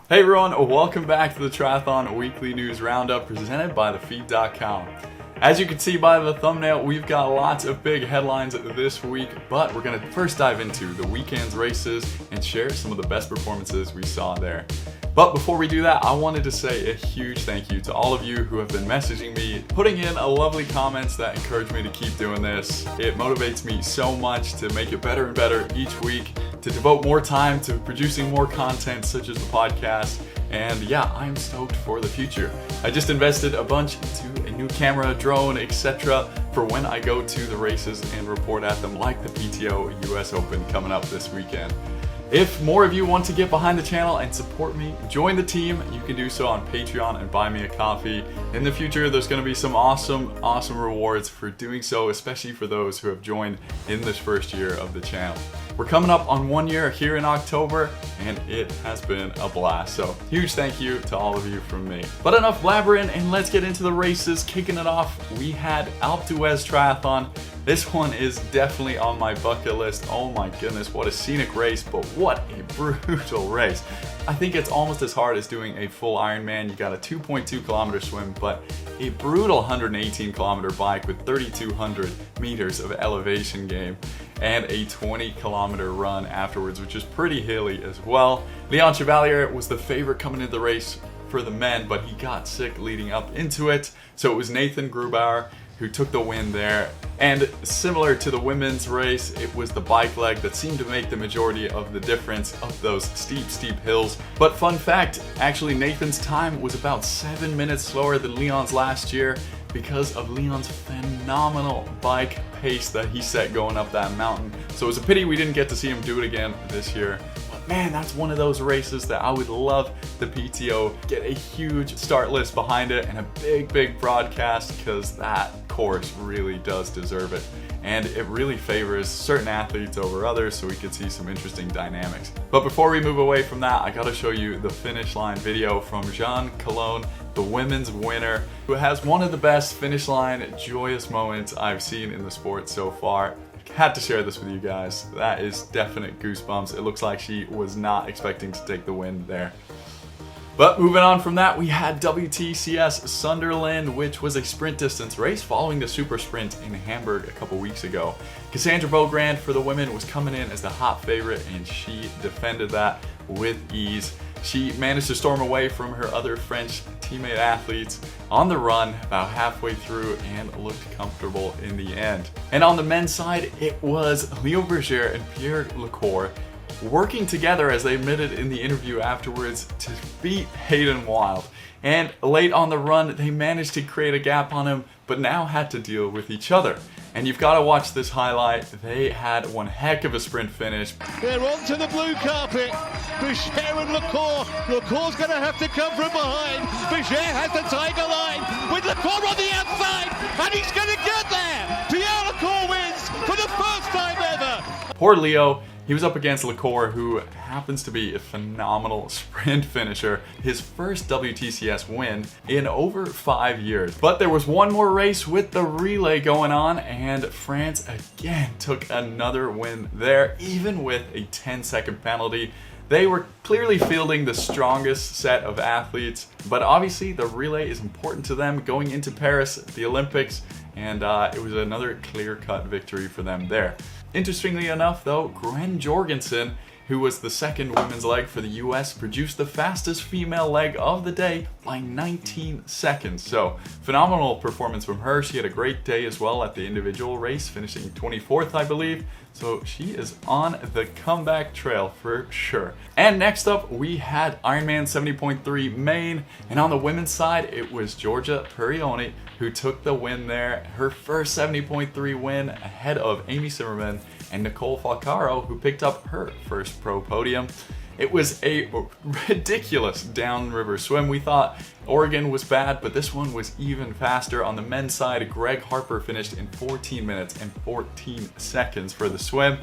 Hey everyone, welcome back to the Triathlon Weekly News Roundup presented by thefeed.com. As you can see by the thumbnail, we've got lots of big headlines this week, but we're going to first dive into the weekend's races and share some of the best performances we saw there. But before we do that, I wanted to say a huge thank you to all of you who have been messaging me, putting in lovely comments that encourage me to keep doing this. It motivates me so much to make it better and better each week, to devote more time to producing more content such as the podcast. And yeah, I'm stoked for the future. I just invested a bunch into a new camera, drone, etc. for when I go to the races and report at them, like the PTO US Open coming up this weekend. If more of you want to get behind the channel and support me, join the team. You can do so on Patreon and buy me a coffee. In the future, there's going to be some awesome rewards for doing so, especially for those who have joined in this first year of the channel. We're coming up on 1 year here in October, and it has been a blast. So huge thank you to all of you from me. But enough blabbering, and let's get into the races. Kicking it off, we had Alpe d'Huez Triathlon. This one is definitely on my bucket list. Oh my goodness, what a scenic race, but what a brutal race. I think it's almost as hard as doing a full Ironman. You got a 2.2 kilometer swim, but a brutal 118 kilometer bike with 3,200 meters of elevation gain, and a 20 kilometer run afterwards, which is pretty hilly as well. Leon Chevalier was the favorite coming into the race for the men, but he got sick leading up into it. So it was Nathan Grubauer who took the win there. And similar to the women's race, it was the bike leg that seemed to make the majority of the difference of those steep hills. But fun fact, actually Nathan's time was about 7 minutes slower than Leon's last year because of Leon's phenomenal bike pace that he set going up that mountain. So it was a pity we didn't get to see him do it again this year. Man, that's one of those races that I would love the PTO get a huge start list behind it and a big broadcast, because that course really does deserve it. And it really favors certain athletes over others, so we could see some interesting dynamics. But before we move away from that, I gotta show you the finish line video from Jean Calonne, the women's winner, who has one of the best finish line joyous moments I've seen in the sport so far. Had to share this with you guys. That is definite goosebumps. It looks like she was not expecting to take the win there. But moving on from that, we had WTCS Sunderland, which was a sprint distance race following the super sprint in Hamburg a couple weeks ago. Cassandra Beaugrand for the women was coming in as the hot favorite, and she defended that with ease. She managed to storm away from her other French teammate athletes on the run about halfway through and looked comfortable in the end. And on the men's side, it was Leo Berger and Pierre Lecour working together, as they admitted in the interview afterwards, to beat Hayden Wild. And late on the run, they managed to create a gap on him, but now had to deal with each other. And you've got to watch this highlight. They had one heck of a sprint finish. They're onto the blue carpet. Berger and Lecour. Lecour's going to have to come from behind. Berger has the tiger line with Lecour on the outside, and he's going to get there. Pierre Lecour wins for the first time ever. Poor Leo. He was up against Lecour, who happens to be a phenomenal sprint finisher. His first WTCS win in over 5 years. But there was one more race with the relay going on, and France again took another win there, even with a 10-second penalty. They were clearly fielding the strongest set of athletes, but obviously the relay is important to them going into Paris, the Olympics, and it was another clear-cut victory for them there. Interestingly enough though, Gwen Jorgensen, who was the second women's leg for the US, produced the fastest female leg of the day by 19 seconds. So phenomenal performance from her. She had a great day as well at the individual race, finishing 24th, I believe. So she is on the comeback trail for sure. And next up, we had Ironman 70.3 Maine. And on the women's side, it was Giorgia Perioni who took the win there. Her first 70.3 win ahead of Amy Zimmerman and Nicole Falcaro, who picked up her first pro podium. It was a ridiculous downriver swim. We thought Oregon was bad, but this one was even faster. On the men's side, Greg Harper finished in 14 minutes and 14 seconds for the swim.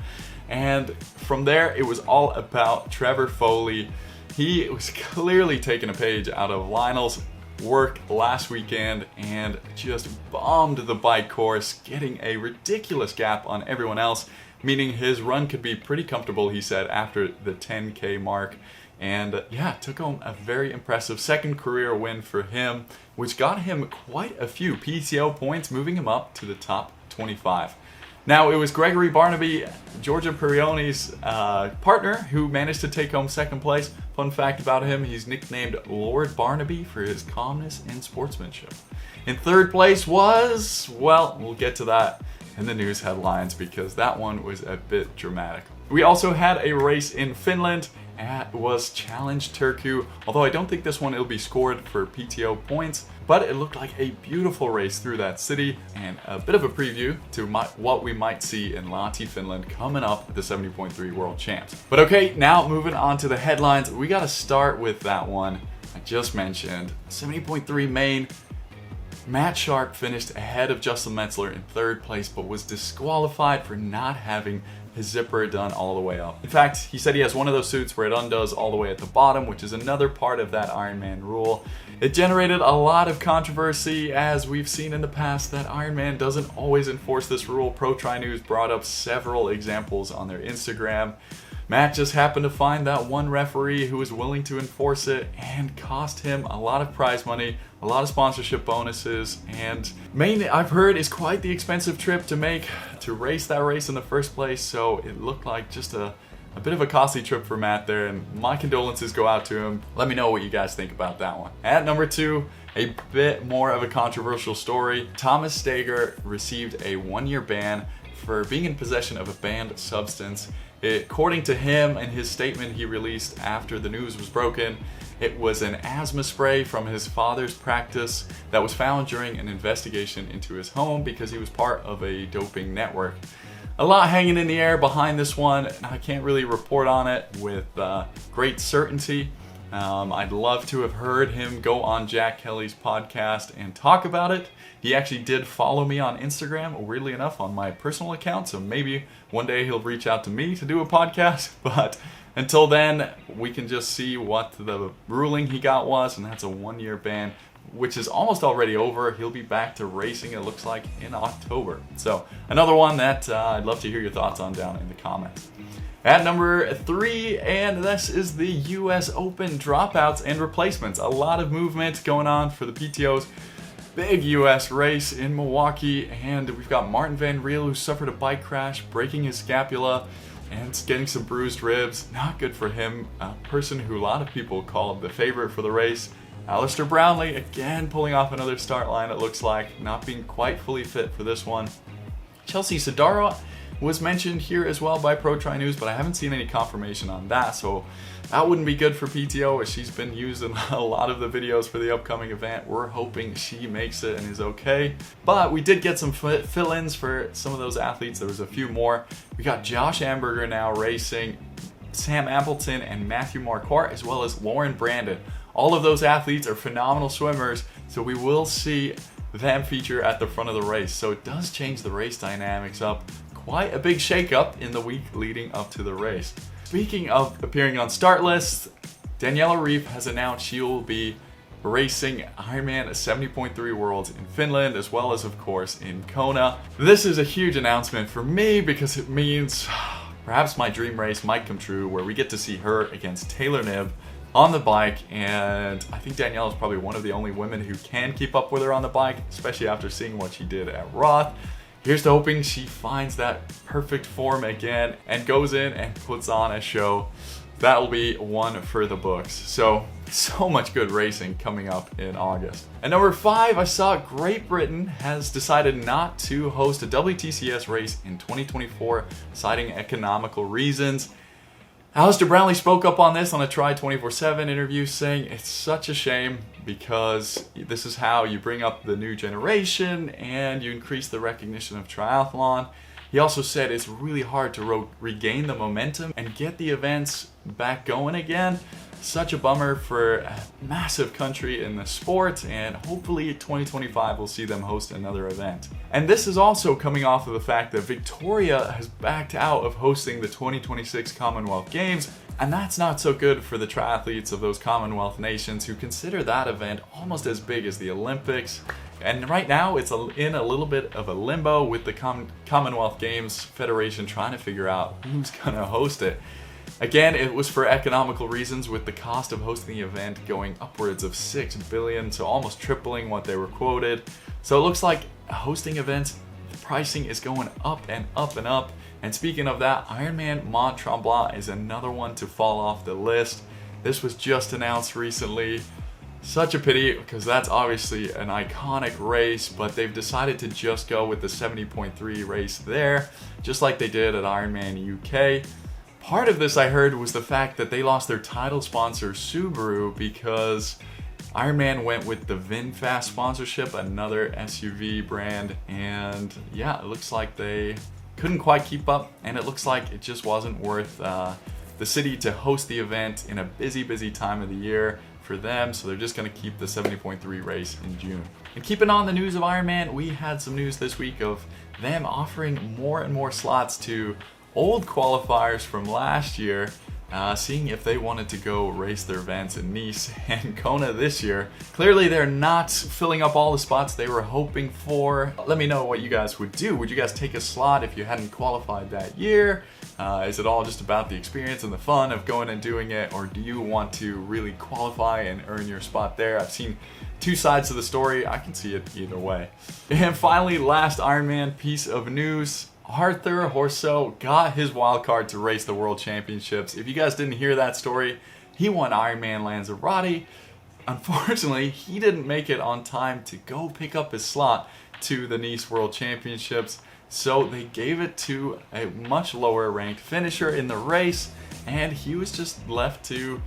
And from there, it was all about Trevor Foley. He was clearly taking a page out of Lionel's work last weekend and just bombed the bike course, getting a ridiculous gap on everyone else, meaning his run could be pretty comfortable, he said, after the 10K mark. And yeah, took home a very impressive second career win for him, which got him quite a few PTO points, moving him up to the top 25. Now, it was Gregory Barnaby, Giorgio Perioni's partner, who managed to take home second place. Fun fact about him, he's nicknamed Lord Barnaby for his calmness and sportsmanship. In third place was, well, we'll get to that in the news headlines because that one was a bit dramatic. We also had a race in Finland. It was Challenge Turku, although I don't think this one will be scored for PTO points, but it looked like a beautiful race through that city and a bit of a preview to what we might see in Lahti, Finland coming up at the 70.3 World Champs. But okay, now moving on to the headlines, we gotta start with that one I just mentioned, 70.3 main. Matt Sharp finished ahead of Justin Metzler in third place, but was disqualified for not having his zipper done all the way up. In fact, he said he has one of those suits where it undoes all the way at the bottom, which is another part of that Ironman rule. It generated a lot of controversy, as we've seen in the past that Ironman doesn't always enforce this rule. Pro Tri News brought up several examples on their Instagram. Matt just happened to find that one referee who was willing to enforce it and cost him a lot of prize money, a lot of sponsorship bonuses, and mainly I've heard is quite the expensive trip to make to race that race in the first place, so it looked like just a bit of a costly trip for Matt there, and my condolences go out to him. Let me know what you guys think about that one. At number 2, a bit more of a controversial story. Thomas Steger received a 1-year ban for being in possession of a banned substance. According to him and his statement he released after the news was broken, it was an asthma spray from his father's practice that was found during an investigation into his home because he was part of a doping network. A lot hanging in the air behind this one. I can't really report on it with great certainty. I'd love to have heard him go on Jack Kelly's podcast and talk about it. He actually did follow me on Instagram, weirdly enough, on my personal account, so maybe one day he'll reach out to me to do a podcast, but until then, we can just see what the ruling he got was, and that's a 1-year ban, which is almost already over. He'll be back to racing, it looks like, in October. So, another one that I'd love to hear your thoughts on down in the comments. At number 3, and this is the US Open dropouts and replacements. A lot of movement going on for the PTOs. Big US race in Milwaukee, and we've got Martin Van Riel, who suffered a bike crash, breaking his scapula and getting some bruised ribs. Not good for him. A person who a lot of people called the favorite for the race. Alistair Brownlee, again pulling off another start line, it looks like, not being quite fully fit for this one. Chelsea Sodaro was mentioned here as well by Pro Tri News, but I haven't seen any confirmation on that, so that wouldn't be good for PTO, as she's been used in a lot of the videos for the upcoming event. We're hoping she makes it and is okay. But we did get some fill-ins for some of those athletes. There was a few more. We got Josh Amberger now racing, Sam Appleton and Matthew Marquardt, as well as Lauren Brandon. All of those athletes are phenomenal swimmers, so we will see them feature at the front of the race. So it does change the race dynamics up. Quite a big shakeup in the week leading up to the race. Speaking of appearing on start lists, Daniela Reef has announced she will be racing Ironman 70.3 Worlds in Finland, as well as, of course, in Kona. This is a huge announcement for me because it means perhaps my dream race might come true, where we get to see her against Taylor Knibb on the bike, and I think Daniela is probably one of the only women who can keep up with her on the bike, especially after seeing what she did at Roth. Here's to hoping she finds that perfect form again and goes in and puts on a show. That'll be one for the books. So much good racing coming up in August. At number 5, I saw Great Britain has decided not to host a WTCS race in 2024, citing economical reasons. Alistair Brownlee spoke up on this on a Try 24/7 interview, saying it's such a shame because this is how you bring up the new generation and you increase the recognition of triathlon. He also said it's really hard to regain the momentum and get the events back going again. Such a bummer for a massive country in the sport, and hopefully 2025 will see them host another event. And this is also coming off of the fact that Victoria has backed out of hosting the 2026 Commonwealth Games, and that's not so good for the triathletes of those Commonwealth nations who consider that event almost as big as the Olympics. And right now it's in a little bit of a limbo with the Commonwealth Games Federation trying to figure out who's going to host it. Again, it was for economical reasons, with the cost of hosting the event going upwards of $6 billion, so almost tripling what they were quoted. So it looks like hosting events, the pricing is going up and up and up. And speaking of that, Ironman Mont Tremblant is another one to fall off the list. This was just announced recently. Such a pity, because that's obviously an iconic race, but they've decided to just go with the 70.3 race there, just like they did at Ironman UK. Part of this, I heard, was the fact that they lost their title sponsor, Subaru, because Ironman went with the VinFast sponsorship, another SUV brand, and yeah, it looks like they couldn't quite keep up, and it looks like it just wasn't worth the city to host the event in a busy time of the year for them, so they're just going to keep the 70.3 race in June. And keeping on the news of Ironman, we had some news this week of them offering more and more slots to old qualifiers from last year, seeing if they wanted to go race their events in Nice and Kona this year. Clearly they're not filling up all the spots they were hoping for. Let me know what you guys would do. Would you guys take a slot if you hadn't qualified that year? Is it all just about the experience and the fun of going and doing it, or do you want to really qualify and earn your spot there? I've seen two sides to the story. I can see it either way. And finally, last Ironman piece of news. Arthur Horseau got his wild card to race the World Championships. If you guys didn't hear that story, he won Ironman Lanzarote. Unfortunately, he didn't make it on time to go pick up his slot to the Nice World Championships. So they gave it to a much lower ranked finisher in the race, and he was just left to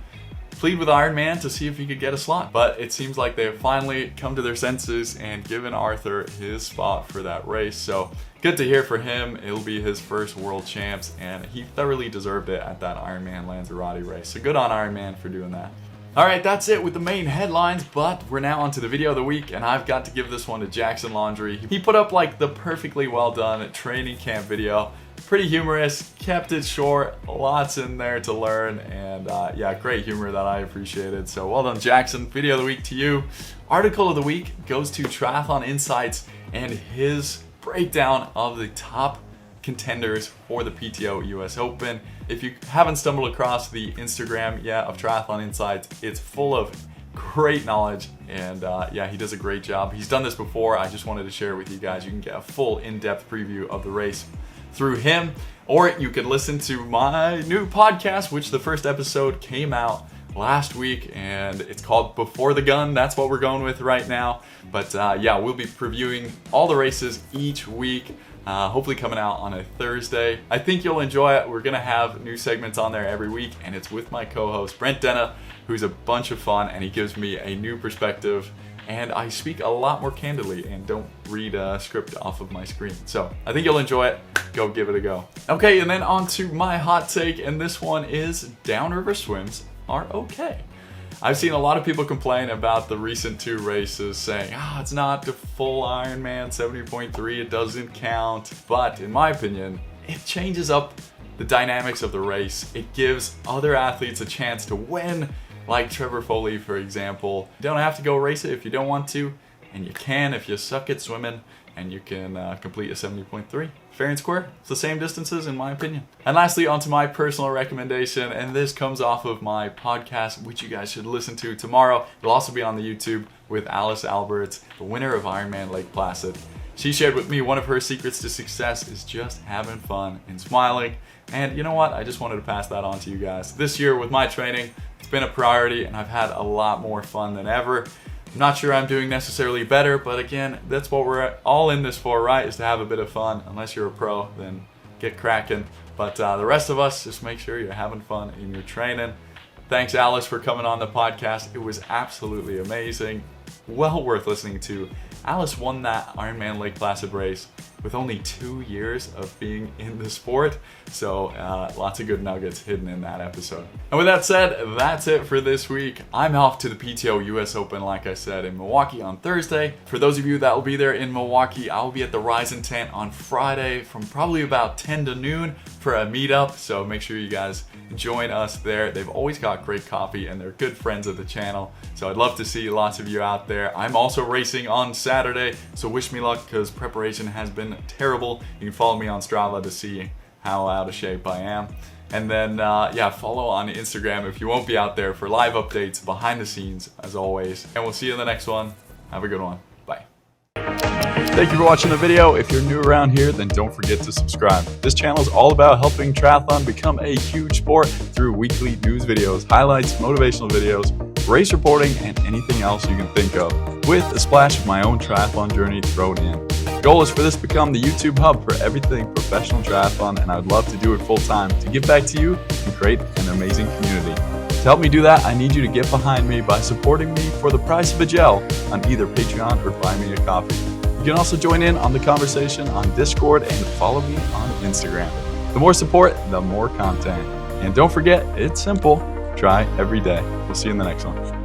plead with Ironman to see if he could get a slot. But it seems like they have finally come to their senses and given Arthur his spot for that race. So good to hear for him. It'll be his first World Champs, and he thoroughly deserved it at that Ironman Lanzarote race. So good on Ironman for doing that. Alright, that's it with the main headlines, but we're now onto the video of the week, and I've got to give this one to Jackson Laundry. He put up like the perfectly well done training camp video. Pretty humorous, kept it short, lots in there to learn, and yeah, great humor that I appreciated. So well done, Jackson. Video of the week to you. Article of the week goes to Triathlon Insights and his breakdown of the top contenders for the PTO US Open. If you haven't stumbled across the Instagram yet of Triathlon Insights, it's full of great knowledge, and yeah, he does a great job. He's done this before. I just wanted to share it with you guys. You can get a full in-depth preview of the race through him, or you could listen to my new podcast, which the first episode came out last week, and it's called Before the Gun. That's what we're going with right now. But yeah, we'll be previewing all the races each week, hopefully coming out on a Thursday. I think you'll enjoy it. We're gonna have new segments on there every week, and it's with my co-host Brent Denna, who's a bunch of fun, and he gives me a new perspective, and I speak a lot more candidly and don't read a script off of my screen. So I think you'll enjoy it. Go give it a go. Okay, and then on to my hot take, and this one is downriver swims are okay. I've seen a lot of people complain about the recent two races, saying, it's not the full Ironman 70.3, it doesn't count. But in my opinion, it changes up the dynamics of the race. It gives other athletes a chance to win, like Trevor Foley, for example. You don't have to go race it if you don't want to, and you can if you suck at swimming, and you can complete a 70.3. Fair and square. It's the same distances in my opinion. And lastly, onto my personal recommendation, and this comes off of my podcast, which you guys should listen to tomorrow. It'll also be on the YouTube with Alice Alberts, the winner of Ironman Lake Placid. She shared with me one of her secrets to success is just having fun and smiling. And you know what? I just wanted to pass that on to you guys. This year with my training, it's been a priority, and I've had a lot more fun than ever. I'm not sure I'm doing necessarily better, but again, that's what we're all in this for, right? Is to have a bit of fun. Unless you're a pro, then get cracking. But the rest of us, just make sure you're having fun in your training. Thanks, Alice, for coming on the podcast. It was absolutely amazing. Well worth listening to. Alice won that Ironman Lake Placid race with only 2 years of being in the sport. So lots of good nuggets hidden in that episode. And with that said, that's it for this week. I'm off to the PTO US Open, like I said, in Milwaukee on Thursday. For those of you that will be there in Milwaukee, I'll be at the Ryzen tent on Friday from probably about 10 to noon for a meetup. So make sure you guys join us there. They've always got great coffee, and they're good friends of the channel. So I'd love to see lots of you out there. I'm also racing on Saturday, so wish me luck because preparation has been terrible. You can follow me on Strava to see how out of shape I am. And then, yeah, follow on Instagram if you won't be out there for live updates behind the scenes, as always. And we'll see you in the next one. Have a good one. Bye. Thank you for watching the video. If you're new around here, then don't forget to subscribe. This channel is all about helping triathlon become a huge sport through weekly news videos, highlights, motivational videos, race reporting, and anything else you can think of, with a splash of my own triathlon journey thrown in. The goal is for this to become the YouTube hub for everything professional triathlon, and I would love to do it full time to give back to you and create an amazing community. To help me do that, I need you to get behind me by supporting me for the price of a gel on either Patreon or Buy Me a Coffee. You can also join in on the conversation on Discord and follow me on Instagram. The more support, the more content. And don't forget, it's simple. Try every day. We'll see you in the next one.